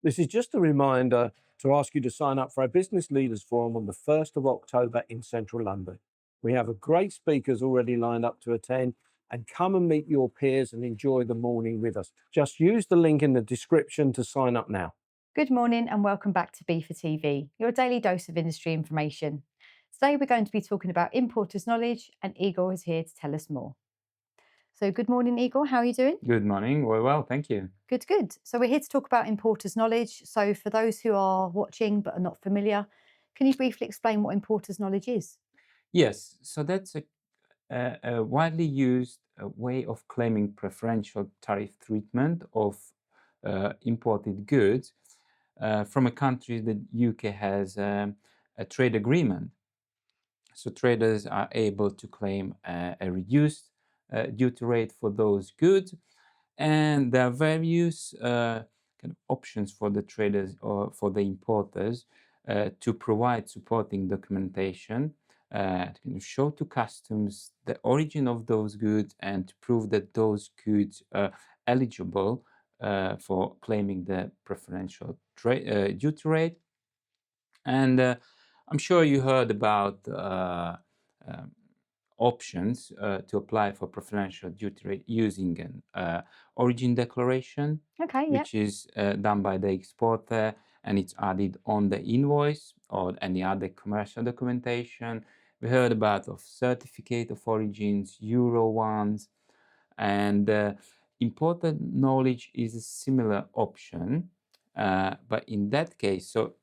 This is just a reminder to ask you to sign up for our Business Leaders Forum on the 1st of October in central London. We have a great speakers already lined up to attend, and come and meet your peers and enjoy the morning with us. Just use the link in the description to sign up now. Good morning and welcome back to B for TV, your daily dose of industry information. Today we're going to be talking about importers' knowledge, and Igor is here to tell us more. So good morning, Igor. How are you doing? Good morning. Well, thank you. Good, good. So we're here to talk about importers' knowledge. So for those who are watching but are not familiar, can you briefly explain what importers' knowledge is? Yes, so that's a widely used way of claiming preferential tariff treatment of imported goods from a country that UK has a trade agreement. So traders are able to claim a reduced duty rate for those goods, and there are various kind of options for the traders or for the importers to provide supporting documentation to kind of show to customs the origin of those goods and to prove that those goods are eligible for claiming the preferential duty rate. And I'm sure you heard about um, options to apply for preferential duty rate using an origin declaration, Okay, yeah. which is done by the exporter, and it's added on the invoice or any other commercial documentation. We heard about of certificate of origins, Euro ones, and imported knowledge is a similar option, but in that case, so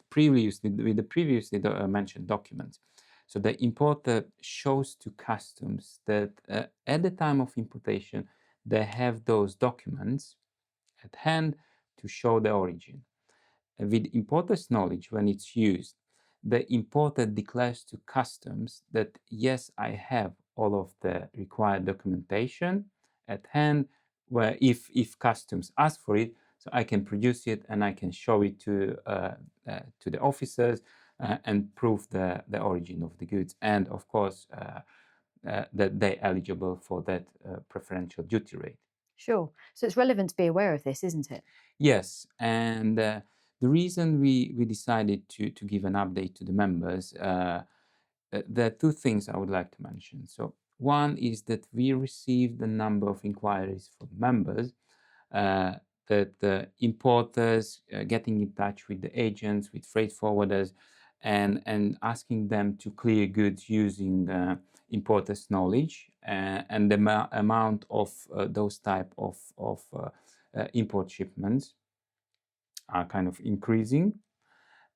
previously with the previously mentioned documents, so the importer shows to customs that at the time of importation they have those documents at hand to show the origin. And with importer's knowledge, when it's used, the importer declares to customs that yes, I have all of the required documentation at hand, where if customs ask for it, so I can produce it and I can show it to the officers and prove the origin of the goods, and of course that they're eligible for that preferential duty rate. Sure. So it's relevant to be aware of this, isn't it? Yes, and the reason we decided to give an update to the members, there are two things I would like to mention. So one is that we received a number of inquiries from members uh, that importers getting in touch with the agents, with freight forwarders, and asking them to clear goods using importers' knowledge, and the amount of those type of import shipments are kind of increasing.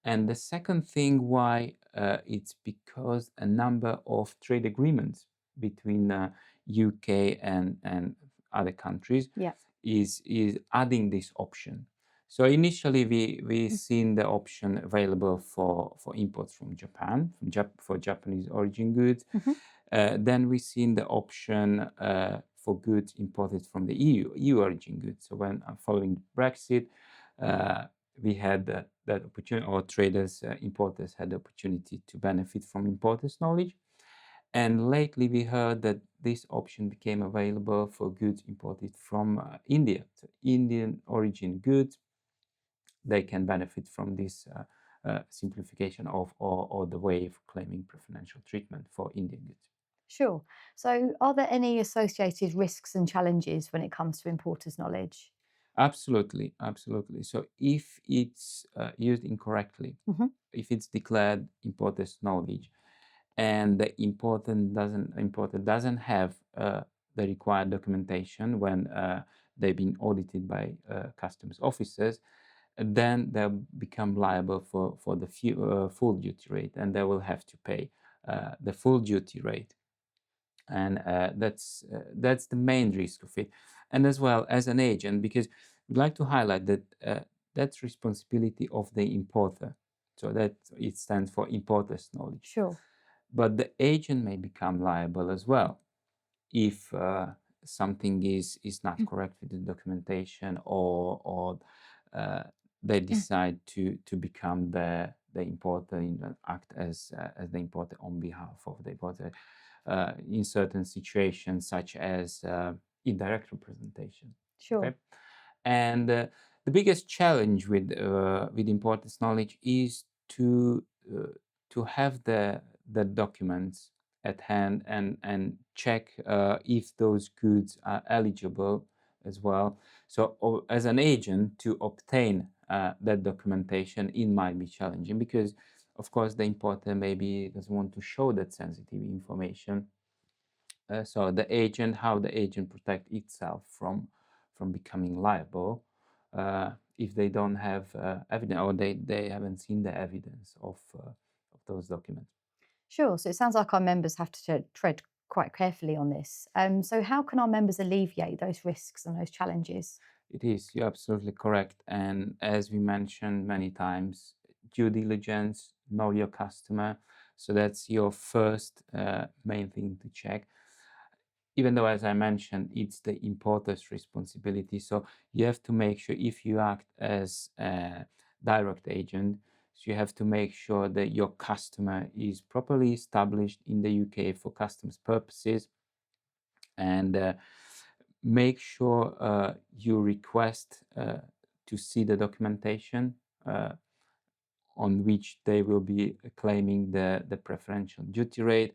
And the second thing why it's because a number of trade agreements between UK and other countries Yeah. is adding this option. So initially we seen the option available for imports from Japan, for Japanese origin goods. Mm-hmm. Then we seen the option for goods imported from the EU origin goods. So when following Brexit, uh, we had that opportunity, or traders, importers had the opportunity to benefit from importers' knowledge. And lately we heard that this option became available for goods imported from India. So Indian origin goods, they can benefit from this simplification of or the way of claiming preferential treatment for Indian goods. Sure. So are there any associated risks and challenges when it comes to importers' knowledge? Absolutely, absolutely. So if it's used incorrectly, Mm-hmm. if it's declared importer's knowledge, and the importer doesn't have the required documentation when they've been audited by customs officers, then they'll become liable for the full duty rate, and they will have to pay the full duty rate. And that's the main risk of it. And as well as an agent, because we'd like to highlight that that's responsibility of the importer, so that it stands for importer's knowledge. Sure. But the agent may become liable as well if something is not correct with the documentation, or uh, they decide to become the importer, act as the importer on behalf of the importer in certain situations, such as indirect representation. Sure. Okay, and The biggest challenge with importance knowledge is to have the documents at hand and check if those goods are eligible as well. So as an agent, to obtain that documentation, it might be challenging because, of course, the importer maybe doesn't want to show that sensitive information. So how the agent protect itself from becoming liable if they don't have evidence, or they haven't seen the evidence of those documents. Sure. So it sounds like our members have to tread quite carefully on this. So how can our members alleviate those risks and those challenges? It is, you're absolutely correct. And as we mentioned many times, due diligence, know your customer. So that's your first main thing to check. Even though, as I mentioned, it's the importer's responsibility. So you have to make sure, if you act as a direct agent, so you have to make sure that your customer is properly established in the UK for customs purposes, and make sure you request to see the documentation on which they will be claiming the preferential duty rate.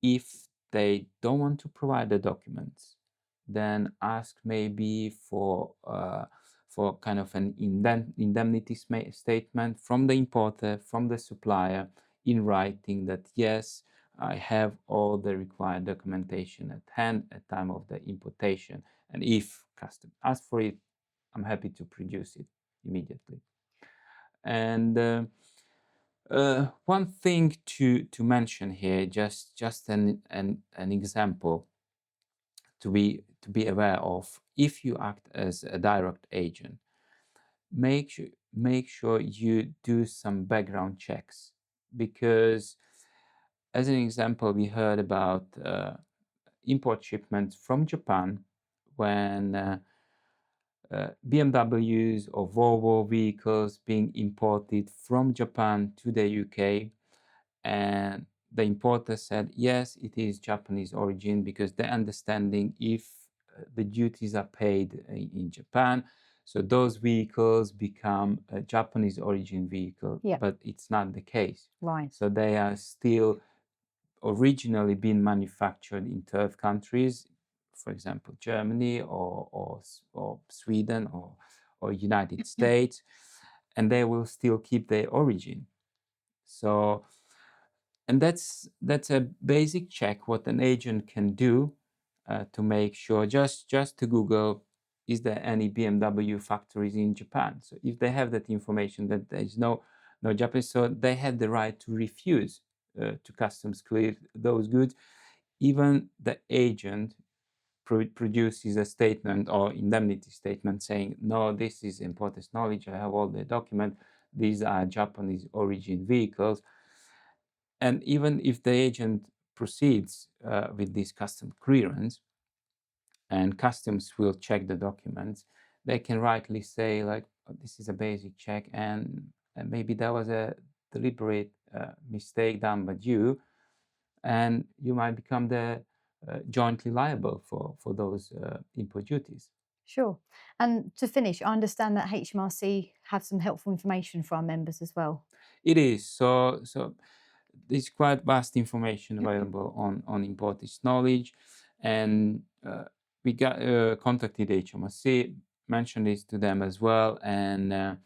If they don't want to provide the documents, then ask maybe for kind of an indemnity statement from the importer, from the supplier, in writing that yes, I have all the required documentation at hand at time of the importation, and if customer asks for it, I'm happy to produce it immediately. And one thing to mention here, just an example to be aware of: if you act as a direct agent, make sure you do some background checks, because, as an example, we heard about import shipments from Japan when BMWs or Volvo vehicles being imported from Japan to the UK, and the importer said yes, it is Japanese origin, because they're understanding if the duties are paid in Japan, so those vehicles become a Japanese origin vehicle. Yeah. But it's not the case. Right. So they are still originally being manufactured in third countries, for example, Germany or Sweden or United States, and they will still keep their origin. So, and that's a basic check what an agent can do to make sure, just to Google, is there any BMW factories in Japan? So if they have that information that there is no Japanese, so they have the right to refuse to customs clear those goods. Even the agent produces a statement or indemnity statement saying, no, this is importer's knowledge, I have all the document, these are Japanese origin vehicles. And even if the agent proceeds with this custom clearance, and customs will check the documents, they can rightly say, like, oh, this is a basic check, and maybe that was a deliberate mistake done by you, and you might become the jointly liable for those import duties. Sure. And to finish, I understand that HMRC have some helpful information for our members as well. It is so. There's quite vast information available on importage knowledge, and we got contacted HMRC, mentioned this to them as well, and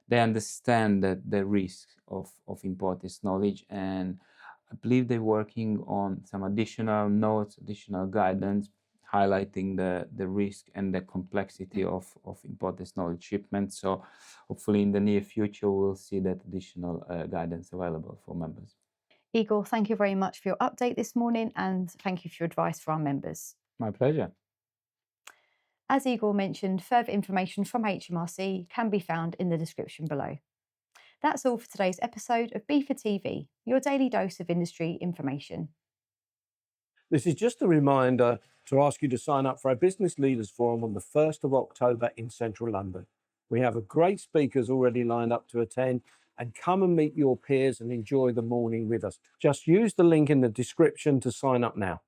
they understand that the risk of importage knowledge, and I believe they're working on some additional notes, additional guidance, highlighting the risk and the complexity of imported knowledge shipments. So hopefully in the near future, we'll see that additional guidance available for members. Igor, thank you very much for your update this morning, and thank you for your advice for our members. My pleasure. As Igor mentioned, further information from HMRC can be found in the description below. That's all for today's episode of B4TV, your daily dose of industry information. This is just a reminder to ask you to sign up for our Business Leaders Forum on the 1st of October in central London. We have a great speakers already lined up to attend, and come and meet your peers and enjoy the morning with us. Just use the link in the description to sign up now.